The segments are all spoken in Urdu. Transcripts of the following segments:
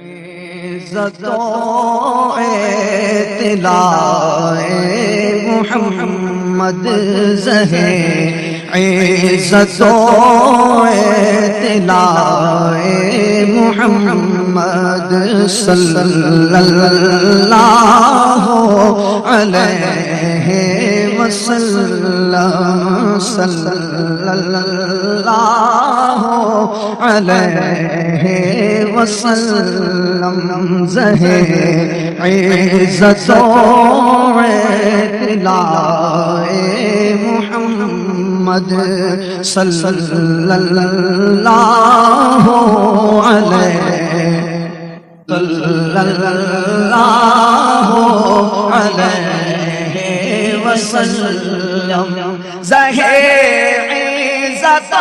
عزت و اطلاع محمد زہر عزت و اطلاع محمد صلی اللہ علیہ وسلم صلی اللہ علیہ وسلم زہر عزت و اطلاع محمد صلی اللہ علیہ وسلم زہر عزت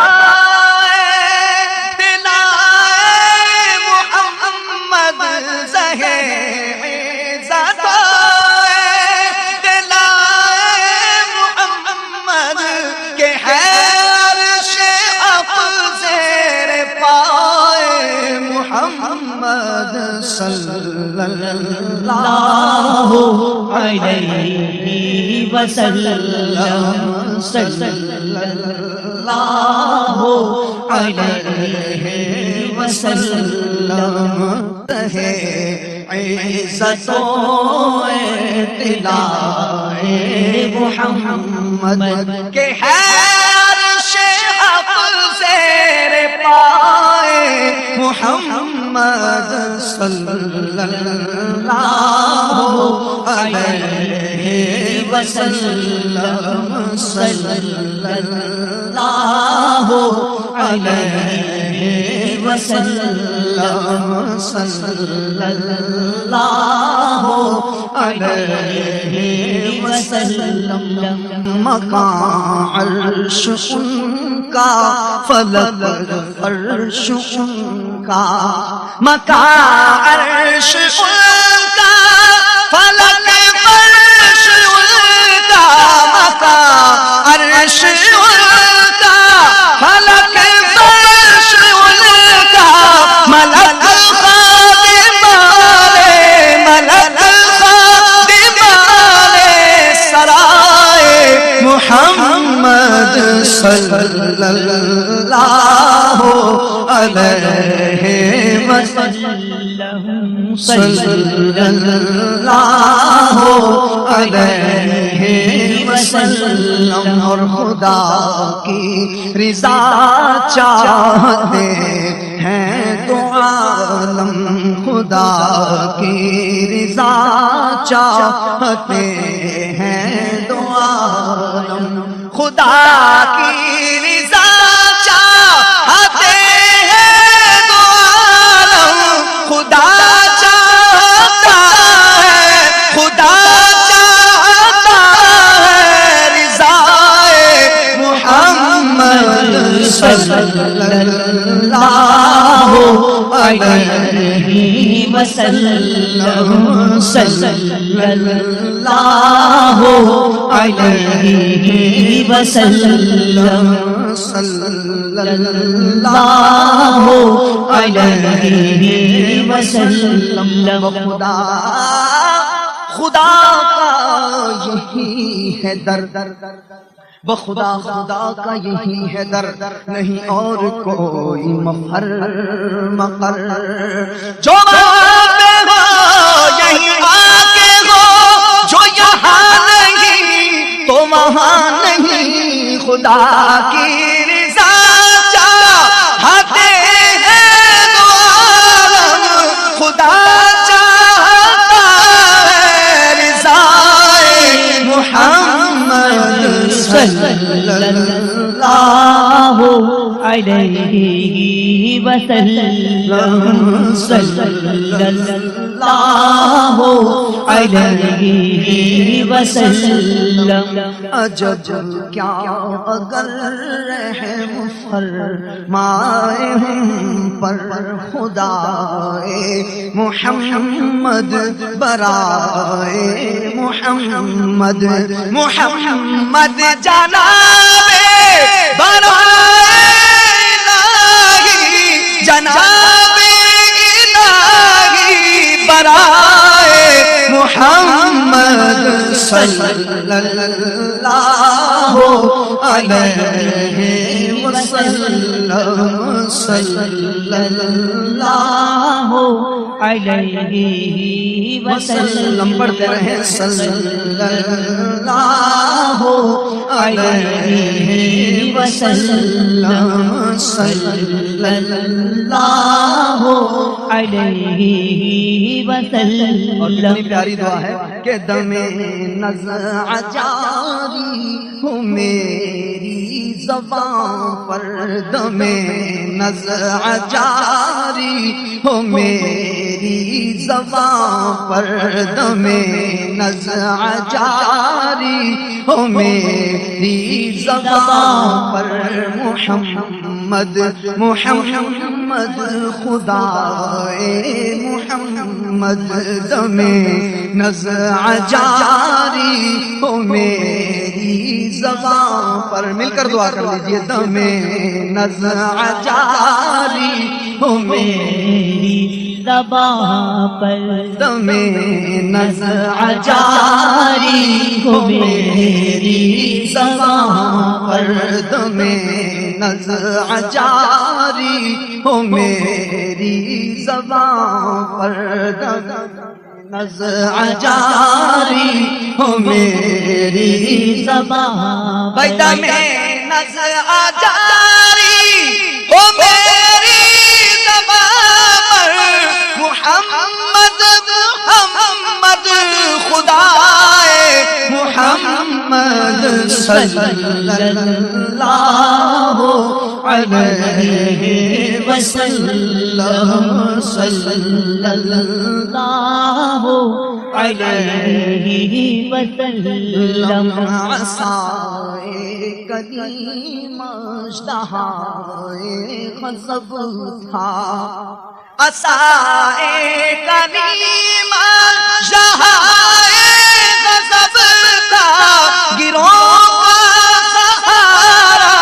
صلی اللہ علیہ وسلم صلی اللہ علیہ وسلم عزت و اطلاع محمد کے عرش حق زیر پائے محمد صلی اللہ علیہ وسلم صلی اللہ علیہ وسلم صلی اللہ علیہ وسلم مقام عرش ان کا فلک فرش ان کا مقام عرش ان کا فلک فرش ان کا مقام عرش ان کا فلک فرش ان کا ملک خادم والے ملک خادم والے سرائے محمد صلی اللہ علیہ وسلم صلی اللہ علیہ وسلم اور خدا کی رضا چاہتے ہیں تو عالم خدا کی رضا چاہتے ہیں تو عالم خدا کی رضا چاہتے ہیں تو عالم خدا چاہتا ہے خدا چاہتا ہے رضا محمد صلی اللہ علیہ وسلم صلی اللہ علیہ وسلم صلی اللہ علیہ وسلم خدا کا یہی ہے در بخدا خدا کا یہی ہے در نہیں اور کوئی مفر مقر جو وہاں پہ ہو یہی واقع ہو جو یہاں نہیں تو وہاں نہیں خدا کی رضا چاہتے ہیں تو عالم خدا چاہتا ہے رضا محمد صلی اللہ علیہ وسلم صلی اللہ علیہ وسلم عجب کیا اگر رحم فرمائے ہم پر خدائے محمد برائے محمد محمد جناب برائے الہی جناب صلی اللہ علیہ وسلم صلی اللہ علیہ وسلم پڑھتے رہیں صلی اللہ علیہ وسلم صلی اللہ علیہ وسلم. اور کتنی پیاری دعا ہے کہ دم نزع جاری ہو میری زبان پر، دم نزع جاری ہو میری زبان پر، دم نزع جاری ہو میری زبان پر. محمد محمد خدائے محمد دم نزع جاری ہو میری زبان پر. مل کر دعا کر لیجیے. دم نزع جاری ہو میری زبان پر، دم نزع جاری ہو میری زبان پر، دم نزع جاری ہو میری زبان پر، نزع جاری ہو میری زبان. بیدا میں نزع جاری ہو میری زبان پر، محمد محمد خدائے محمد صلی اللہ علیہ وسلم صلی اللہ علیہ وسلم. عصائے قدیم اشتہائے غضب تھا، عصائے قدیم اشتہائے غضب تھا، گروہ کا سہارا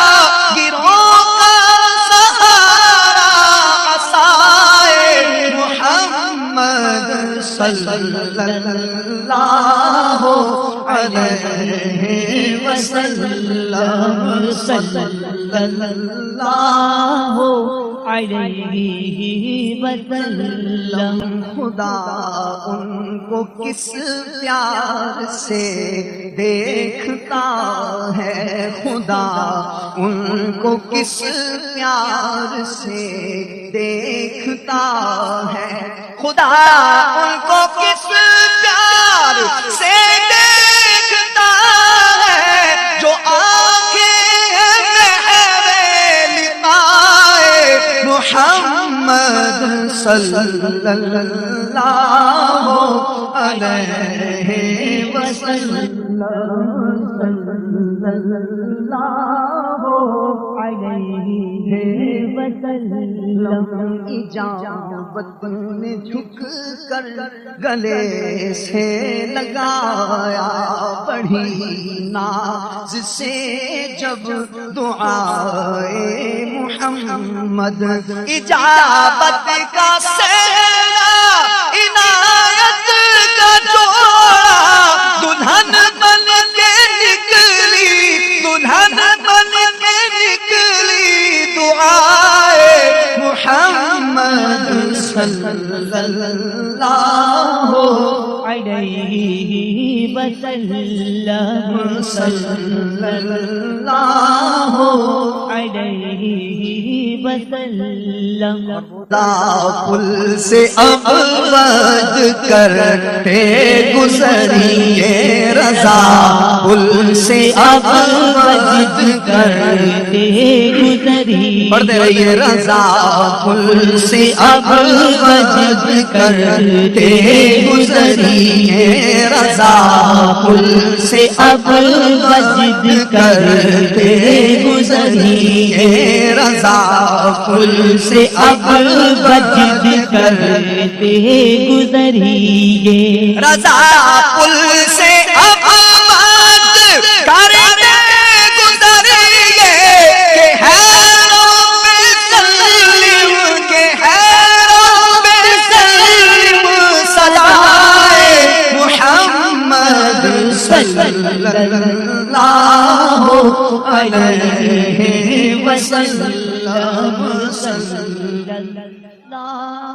گروہ کا سہارا، عصائے محمد صلی اللہ علیہ وسلم صلی اللہ علیہ وسلم. خدا ان کو کس پیار سے دیکھتا ہے، خدا ان کو کس پیار سے دیکھتا ہے، خدا ان کو کس پیار سے دیکھتا ہے، جو محمد صلی اللہ علیہ وسلم صلی اللہ علیہ وسلم. اجابت نے جھک کر گلے سے لگایا، بڑھی ناز سے جب دعائے محمد، اجابت کا سہرا عنایت کا جوڑا، دلہن بن کے نکلی، دلہن بن کے نکلی دعائے محمد صلی اللہ علیہ وسلم صلی اللہ علیہ وسلم. پل سے ابد کرتے گزریے رضا، پل سے ابد کرتے گزریے، پڑھتے رہیے رضا، پل سے ابد کرتے گزریے رضا، پل سے ابد کرتے گزریے رضا، پل سے ابد کرتے گزریے رضا، پل سے ابد کرتے گزریے، کہ حیروں پہ سلم، کہ حیروں پہ سلم صدائے محمد صلی اللہ علیہ وسلم صلی اللہ